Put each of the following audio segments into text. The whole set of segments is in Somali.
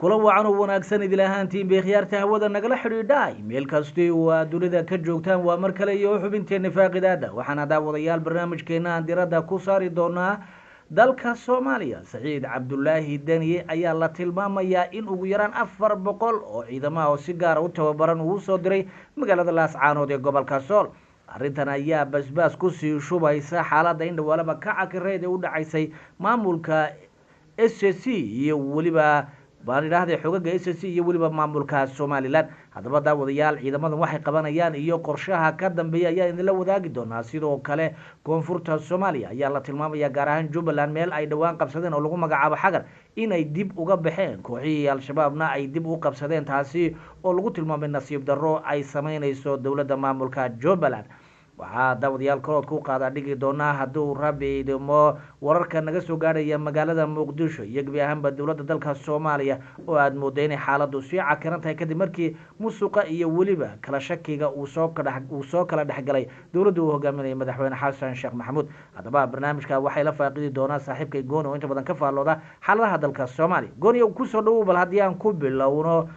kula wacan oo wanaagsan idil ahaantiin bay khiyaarta hawada nagala xidhiidhay meel kasti waa dunida ka joogtaan waa mar kale iyo xubinteena faaqidaada waxaana daawadayaal barnaamijkeena aan diradda ku saari doonaa dalka Soomaaliya Saciid Cabdullaahi Dani ayaa la tilmaamayaa in ugu yaraan 400 oo ciidamada oo si gaar ah u tababaran uu soo diray magaalada Laascaanood ee gobolka Sool arrintan ayaa basbaas ku sii shubaysa xaaladda in dhawaalaba ka cakireed u dhacaysay maamulka SSC iyo waliba baan idhaahdee xogaga SSC iyo waliba maamulka Somaliland haddaba daawadayaal ciidamadan waxay qabanayaan iyo qorshaha ka dambeeya ayaa idinla wadaagi doonaa sidoo kale koonfurta Soomaaliya ayaa la tilmaamayaa gaar ahaan Jubbaland meel ay dhawaan qabsadeen oo lagu magacaabo xagar inay dib uga baxeen kooxihii al-shabaabna ay dib u qabsadeen taasi oo lagu tilmaamay nasiib darro ay sameynayso dowladda maamulka Jubbaland waxaa daawadayaal korood ku qaada dhigi doonaa hadduu rabbi idimo wararka naga soo gaaraya magaalada Muqdisho iyo gabi ahaanba dowladda dalka Soomaaliya oo aad mooday in xaaladdu sii cakiran tahay kadib markii musuqa iyo waliba kala shakiga uu soo kala dhaxgalay dowladda uu hogaaminayay madaxweyne Xasan Sheekh Maxamuud haddaba barnaamijka waxay la faaqidi doonaa saaxiibkay Gooni oo inta badan ka faallooda xaaladaha dalka Soomaaliya Gooni ku soo dhawow bal haddii aan ku bilowno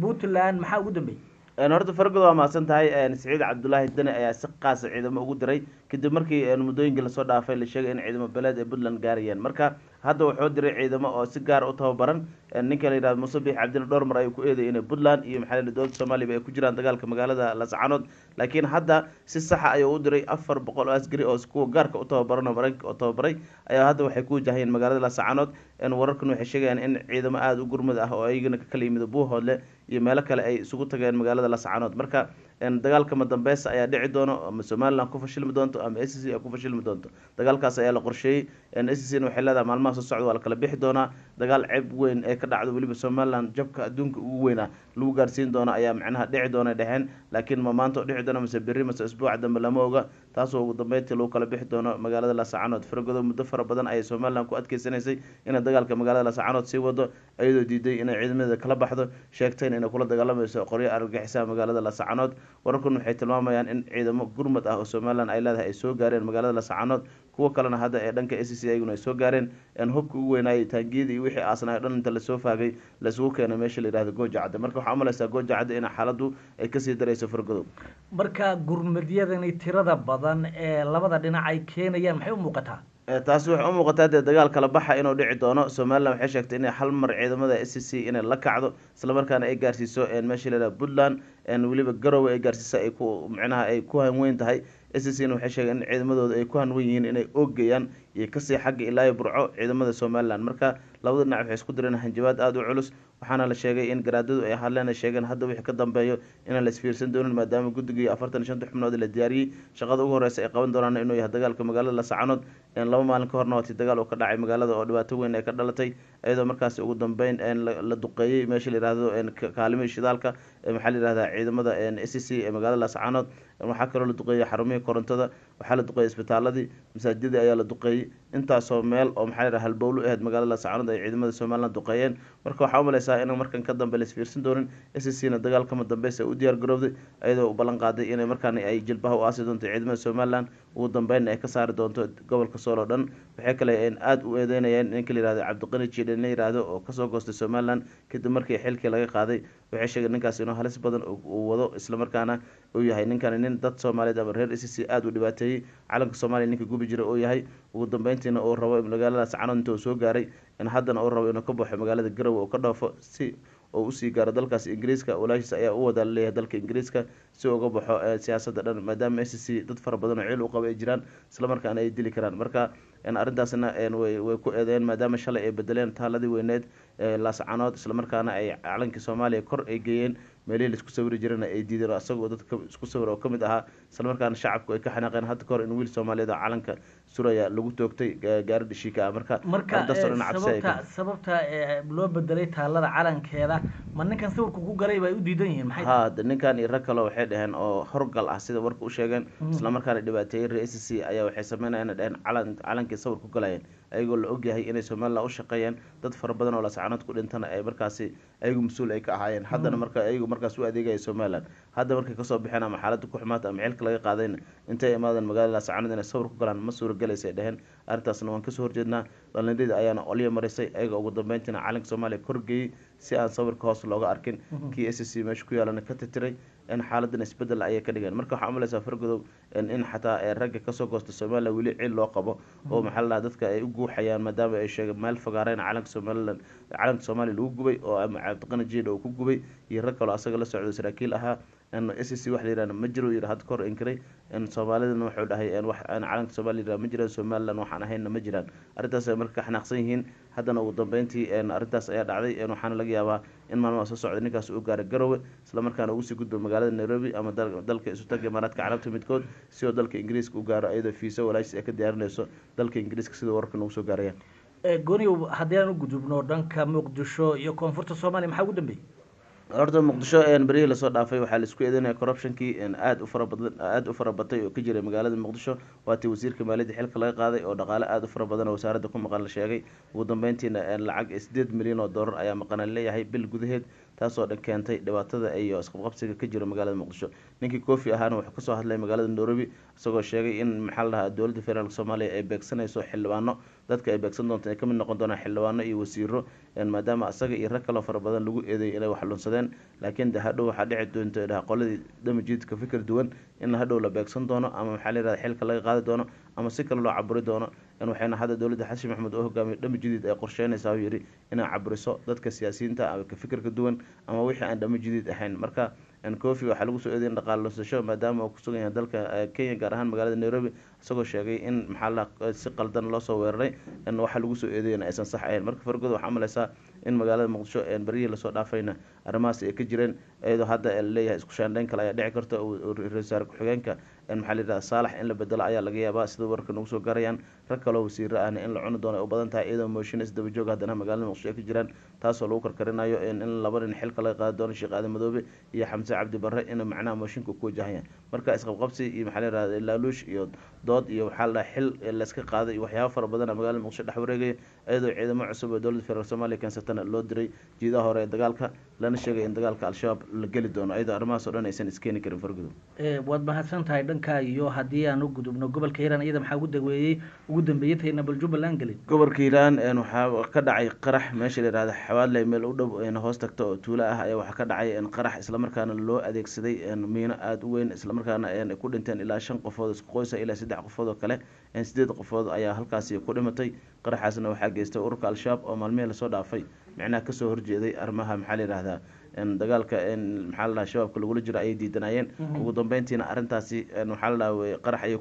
Puntland maxaa ugu dambeeyay horta farqadu waa maasan tahay Saciid Cabdullaahi Dani ayaa si qaas ah ciidamo ugu diray kadib markii muddooyinkii la soo dhaafay la sheegay in ciidamo beleed ee Puntland gaarayeen marka hadda wuxuu diray ciidamo oo si gaar ah u tababaran ninka la yiraahdo Muuse Biixi Cabdi dhowr mar ay ku eeday in Puntland iyo maxaa la dowladda Soomaaliya ay ku jiraan dagaalka magaalada Laascaanood laakiin hadda si sax ah ayuu u diray 400 oo askari oo kuwa gaarka u tababaran oo Mareykanka u tababaray ayaa hadda waxay ku wajahayeen magaalada Laascaanood wararkan waxay sheegayaan in ciidamo aad u gurmad ah oo ayagana ka kala yimid Buuhoodle iyo meelo kale ay isugu tageen magaalada Laascaanood marka dagaalka madambeys ayaa dhici doono ama Somaliland ku fashilmi doonto ama SSC ku fashilmi doonto dagaalkaas ayaa la qorsheeyay SSC waxay leedahay maalmaha soo socda waa la kala bixi doonaa dagaal ceeb weyn ee ka dhacdo waliba Somaliland jabka adduunka ugu weyn lagu gaarsiin doona ayaa macnaha dhici doona dhexeen laakiin ma maanta dhici doona mise berri mise isbuuc dambe lama oga taasoo ugu dambeyntii lagu kala bixi doono magaalada Laascaanood fargado muddo fara badan ay Somaliland ku adkeysanaysay in dagaalka magaalada Laascaanood sii wado ayadoo diiday in ciidamada kala baxdo sheegtay in kula dagaalamayso qoryo argagixisa magaalada Laascaanood wararkan waxay tilmaamayaan in ciidamo gurmad ah oo Somaliland ay leedahay ay soo gaareen magaalada Laascaanood kuwa kalena hadda ee dhanka SSC ayaguna ay soo gaareen hubka ugu weynay taangiyada iyo wixii aasnaa dhan inta la soo faagay la isugu keenay meesha la yiraahdo Gooja Cadde marka waxa amalaysa Gooja Cadde in xaaladdu ay ka sii dareyso fargado marka gurmadiyadani tirada badan ee labada dhinac ay keenayaan maxay u muuqataa taasi waxay u muuqataa dagaal kala baxa inuu dhici doono Somaliland waxay sheegtay in hal mar ciidamada SSC in la kacdo isla markaana ay gaarsiiso meesha la yiraahdo Puntland waliba Garowe ay gaarsiiso ay ku macnaha ay ku hanweyn tahay SSC waxay sheegeen in ciidamadooda ay ku hanweyn yihiin inay oogayaan iyo ka sii xagga ilaa Burco ciidamada Somaliland marka labada dhinac waxay isku direen hanjabaad aad u culus waxaana la sheegay in garaadadu ay hadleen sheegeen hadda wixii ka dambeeyo in la isfiirsan doonin maadaama guddiga 45 xubnood la diyaariyay shaqada ugu horeysa ay qaban doonaan inuu yahay dagaalka magaalada Laascaanood laba maalin ka horna watii dagaal oo ka dhacay magaalada oo dhibaato weyn ay ka dhalatay iyadoo markaas ugu dambeyn la duqeeyay meesha la yiraahdo kaalmada shidaalka maxaa la yiraahdaa ciidamada SSC ee magaalada Laascaanood waxaa kaloo la duqeeyay xarumihii korontada waxaa la duqeeyay isbitaaladii masaajidada ayaa la duqeeyay intaasoo meel oo maxaa la yiraahdaa halbowlo ahayd magaalada Laascaanood ay ciidamada Somaliland duqeeyeen marka waxaa u malaysaa in markan ka dambe la isfiirsan doonin SSC dagaalka madambeys ay u diyaar garowday iyadoo u ballan qaaday in markaan ay jilbaha u aasi doonto ciidamada Somaliland ugu dambeyn ay ka saari doonto gobolka Sool oo dhan waxay kale aad u eedeynayaan in kala yiraahdo Cabdiqani Jiidan la yiraahdo oo ka soo goostay Somaliland kadib markii xilkii laga qaaday waxay sheegeen ninkaas inuu halis badan uu wado isla markaana uu yahay ninkan nin dad Soomaaliyeed ama reer SSC aad u dhibaateeyay calanka Soomaaliya ninka gubi jiray oo yahay ugu dambeyntiina oo rabo magaalada Laascaanood intuu soo gaaray in haddana uu rabo inuu ka baxo magaalada Garowe oo ka dhaafo si oo u sii gaaro dalkaas Ingiriiska walaashiis ayaa u wada leeyahay dalka Ingiriiska si uga baxo siyaasadda dhan maadaama SSC dad fara badan oo ceel u qaba ay jiraan isla markaana ay dili karaan marka arrintaasna way ku eedeeyeen maadaama shalay ay bedeleen taaladii weyneed Laascaanood isla markaana ay calankii Soomaaliya kor ay geeyeen meelihii la isku sawiri jirana ay diideen asagoo dadka isku sawir oo kamid ahaa isla markaana shacabku ay ka xanaaqeen hadda kahor in wiil Soomaaliyeed calanka suraya lagu toogtay gaari dhishika marka sababta loo bedelay taalada calankeeda ma ninkan sawirku ku galay bay u diidan yihiin maxay ninkan iyo rag kale waxay dhaheen oo horgal ah sida warka u sheegeen isla markaana dhibaateeyay reer SSC ayaa waxay sameynayaan dhaheen calankii sawir ku galayeen ayagoo la ogyahay inay Somaliland u shaqeeyeen dad fara badan oo Laascaanood ku dhintana ay markaasi ayagu mas'uul ay ka ahaayeen haddana marka ayagu markaas u adeegaya Somaliland hadda markay ka soo bixeen ama xaaladda ku xumaata ama xilka laga qaadayna intay imaadeen magaalada Laascaanood inay sawir ku galaan ma suuragal galaysa ay dhaheen arrintaasna waan kasoo horjeednaa dhalinyarada ayaana olyo marisay ayaga ugu dambeyntiina calanka soomaaliya korgeeyey si aan sawirka hoos looga arkin kii s c meesha ku yaalana ka titiray xaaladan isbedel ayay ka dhigeen marka waxaa umalaysaa fargodow in xataa ragga kasoo goosta somalilan weli cil loo qabo oo maxaa la dhaha dadka ay u guuxayaan maadaama ay sheegeen meel fogaareen calanka somalilan calanka soomaaliya lagu gubay oo cabdiqani jiidha uu ku gubay iyo rag kaloo asaga la socdo saraakiil ahaa s c wax la yihahda ma jiro yidhi hadda kahor inkiray soomaalidana wuxuu dhahay wax calanka soomaaliya yihahda ma jiraan somalilan waxaan ahaynna ma jiraan arrintaas ay marka ka xanaaqsan yihiin haddana ugu dambeyntii arrintaas ayaa dhacday waxaana laga yaabaa in maalmaha soo socda ninkaas uu gaaray garowe islamarkaana ugu sii gudbo magaalada nairobi ama dalka isu taga imaaraadka carabta midkood si oo dalka ingiriiska u gaaro iyadoo fiisa walaashis ay ka diyaarinayso dalka ingiriiska sida wararka nagu soo gaarayaan gooniyow haddii aan u gudubno dhanka muqdisho iyo koonfurta soomaaliya maxaa ugu dambeeyey horta muqdisho berihii lasoo dhaafay waxaa laisku eedeynaya corruptionkii aada u fara batay oo ka jiray magaalada muqdisho waatii wasiirka maaliyadda xilka laga qaaday oo dhaqaale aada u fara badan oo wasaaradda ku maqan la sheegay ugu dambeyntiina lacag 8 milyan oo dollar ayaa maqana leeyahay bil gudaheed taasoo dhan keentay dhibaatada iyo isqabqabsiga ka jira magaalada muqdisho ninkii kofi ahaana wuxuu kasoo hadlay magaalada nairobi isagoo sheegay in maxaa la dhahaa dowladda federaalk soomaaliya ay beegsanayso xildhibaano dadka ay beegsan doonto ay kamid noqon doonaan xildhibaano iyo wasiiro maadaama asaga iyo rag kaloo fara badan lagu eedeeyay inay wax lunsadeen laakiin de hadhow waxaa dhici doonta dhaha qoladii damajiidka fikir duwan in hadhow la beegsan doono ama maxaa la yihahda xilka laga qaadi doono ama si kale loo caburi doono waxayna hadda dowladda xasan maxamed oo hogaamiyo dhama jadiid ay qorsheynaysaa uu yidhi inay caburiso dadka siyaasiyiinta ama ka fikirka duwan ama wixii aan dhama jadiid ahayn marka kofi waxaa lagu soo eeday in dhaqaale lunsasho maadaama uu kusugan yahay dalka kenya gaar ahaan magaalada nairobi isagoo sheegay in maxaa la si qaldan loo soo weeraray waxaa lagu soo eedayna aysan sax ahayn marka fargood waxaa malaysaa in magaalada muqdisho berihii lasoo dhaafayna arrimahaas ay ka jireen iyadoo hadda laleeyahay isku shaandhayn kale ayaa dhici karta ra-iisul wasaare ku-xigeenka maxaa la yidhahda saalax in la bedelo ayaa laga yaabaa sida warka nagu soo garayaan rag kaloo wasiiro ahna in la cuni doono ay u badan tahay iyadoo mooshin isdaba joog haddana magaalada muqdisho ay ka jiraan taasoo lagu karkarinayo in laba nin xilka laga qaadi doono sheekh aadan madoobe iyo xamse cabdi barre in macnaha mooshinka ku wajahayaan marka isqabqabsi iyo maxaa la yihahda laaluush iyo dood iyo waxaa la dhaha xil layska qaaday iyo waxyaaba fara badan magaalada muqdisho dhex wareegaya iyadoo ciidamo cusub oo dowladda federaalk soomaaliya keensatana loo diray jiidaha hore ee dagaalka lana sheegay in dagaalka al-shabaab la geli doono iyadoo arrimahaas oo dhan aysan iskeeni karin fargudo waad mahadsan tahay dhanka iyo haddii aan u gudubno gobolka hiiraan iyada maxaa ugu dambeeyey tahayna bal jubbaland gelin gobolka hiiraan waxaa ka dhacay qarax meesha la yihahda xawaadley meel u dhow hoos tagta oo tuulo ah ayaa waxaa ka dhacay qarax islamarkaana loo adeegsaday miino aada u weyn islamarkaana ay ku dhinteen ilaa 5 qofood isku qoysa ilaa 3 qofood oo kale 8 qofood ayaa halkaasi ku dhimatay qaraxaasna waxaa geystay ururka al-shabaab oo maalmihii lasoo dhaafay micnaha kasoo horjeeday arrimaha maxaa la yihahdaa dagaalka maxaa la dhaha shabaabka lagula jiro ayay diidanayeen ugu dambeyntiina arrintaasi waxaa la dhaha qarax ayay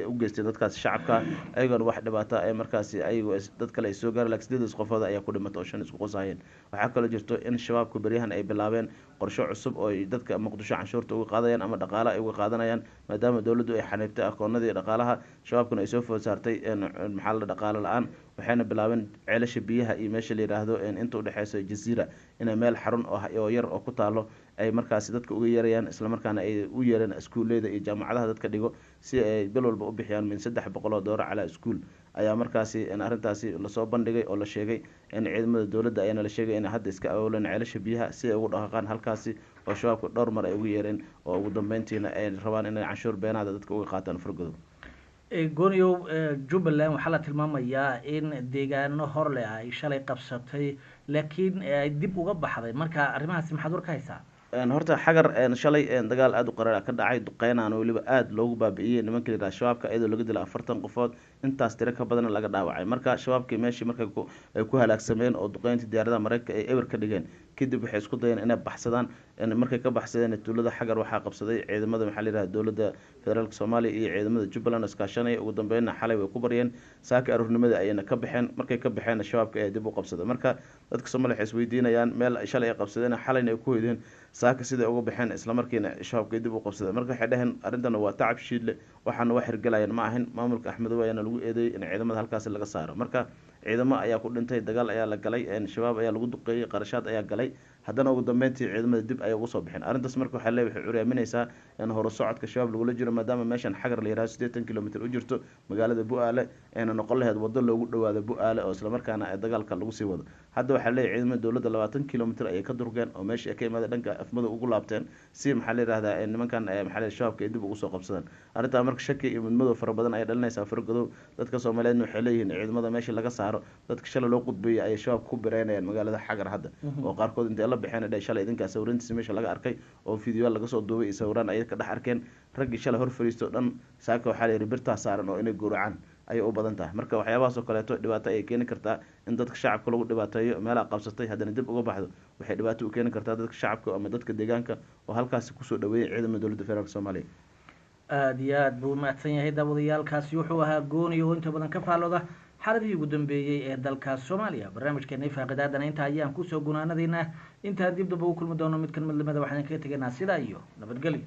u geystay dadkaasi shacabka ayagoona wax dhibaata ay markaasi ayago dad kale ay soo gaari laakiin 8 qofood ayaa ku dhimatay oo 5 isku qosayeen waxaa kaloo jirto in shabaabku beryahan ay bilaabeen qorshe cusub oo dadka muqdisho canshuurta uga qaadayaan ama dhaqaale ay uga qaadanayaan maadaama dowladdu ay xaniibtay akoonadii dhaqaalaha shabaabkuna ay soo food saartay maxaa la dhaqaale la-aan waxayna bilaabeen ceelasha biyaha iyo meesha la yidhaahdo inta udhexeysa jaziira inay meel xarun oo yar oo ku taalo ay markaasi dadka uga yeerayaan islamarkaana ay u yeereen iskuulleyda iyo jaamacadaha dadka dhigo si ay bil walba u bixiyaan min $300 calaa iskuul ayaa markaasi arrintaasi lasoo bandhigay oo la sheegay in ciidamada dowladda ayaana la sheegay inay hadda iska awooleen ceelasha biyaha si ay ugu dhaqaaqaan halkaasi oo shabaabka dhowr mar ay uga yeereen oo ugu dambeyntiina ay rabaan inay canshuur beenaada dadka uga qaataan fargodo gooniyow jubbaland waxaa la tilmaamayaa in deegaano horleh ay shalay qabsatay laakiin ay dib uga baxday marka arrimahaasi maxaad war ka haysaa horta xagar shalay dagaal aada u qaraar ka dhacay duqeynaan weliba aada loogu baabi'iyey nimanka la yidhaha shabaabka iyadoo laga dilay 40 qofood intaas tiro ka badan laga dhaawacay marka shabaabkii meeshii markay ku halaagsameen oo duqeyntii diyaaradaha mareykanka ay eber ka dhigeen kadib waxay isku dayeen inay baxsadaan markay ka baxsadeen tuulada xagar waxaa qabsaday ciidamada maxaa la yidhaha dowladda federaalk soomaaliya iyo ciidamada jubbaland oo iskaashanaya ugu dambeynna xalay way ku baryeen saaka aroornimadii ayayna ka baxeen markay ka baxeenna shabaabka ayaa dib u qabsaday marka dadka soomaaliya waxay isweydiinayaan meel shalay ay qabsadeen xalayna ay ku hoydeen saaka siday uga baxeen islamarkiina shabaabka dib u qabsadeen marka waxay dhaheen arrintana waa tacab shiidle waxaana wax hirgalayaan ma ahin maamulka axmedow ayaana lagu eedeeyey in ciidamada halkaasi laga saaro marka ciidamo ayaa ku dhintay, dagaal ayaa la galay, shabaab ayaa lagu duqeeyey, qarashaad ayaa galay, haddana ugu dambeyntii ciidamada dib ayay ugu soo bixeen. arrintaas marka waxaa leeyahay waxay curyaaminaysaa horu socodka shabaab lagula jiro, maadaama meeshan xagar la yihahdo 80 kilomitir u jirto magaalada Bu-aale, ayna noqon lahayd wado loogu dhawaado Bu-aale oo islamarkaana dagaalka lagu sii wado. hadda waxaa leeyahay ciidamada dowladda 20 kilomitir ayay ka durgeen oo meesha ay ka imaadeen dhanka afmada ugu laabteen si maxaa la yihahdaa nimankan maxaa la shabaabka ay dib ugu soo qabsadaan. arrintaa marka shaki iyo midmadow fara badan ayay dhalinaysaa fargodow. dadka Soomaaliyeedna waxay leeyihiin ciidamada meesha laga saaro, dadka shalay loo qudbeeyay ayay shabaab ku bireynayaan magaalada xagar hadda, oo qaarkood intay la bixeen ay shalay idinkaa sawiradiisa meesha laga arkay oo fiidiyooal laga soo duubay iyo sawiraan ayay ka dhex arkeen. raggii shalay hor fadhiisto dhan saaka waxaa la yidhi birtaa saaran oo inay gowracaan ayay u badan tahay. marka waxyaabahaas oo kaleeto dhibaato ayay keeni kartaa in dadka shacabka lagu dhibaateeyo, meelaha qabsatay haddana dib uga baxdo waxay dhibaato u keeni kartaa dadka shacabka ama dadka deegaanka oo halkaasi kusoo dhaweeyay ciidamada dowladda federaalk Soomaaliya. aada iyo aada buu mahadsan yahay daawadayaalkaasi. wuxuu ahaa gooni oo inta badan ka faalooda xaaladihii ugu dambeeyey ee dalka Soomaaliya. barnaamijkeena faaqidaadana inta ayaan kusoo gunaanadiina, intaan dib daba u kulmi doono mid kan mid lamida waxaan kaga tegaynaa sidaa iyo nabadgelyo.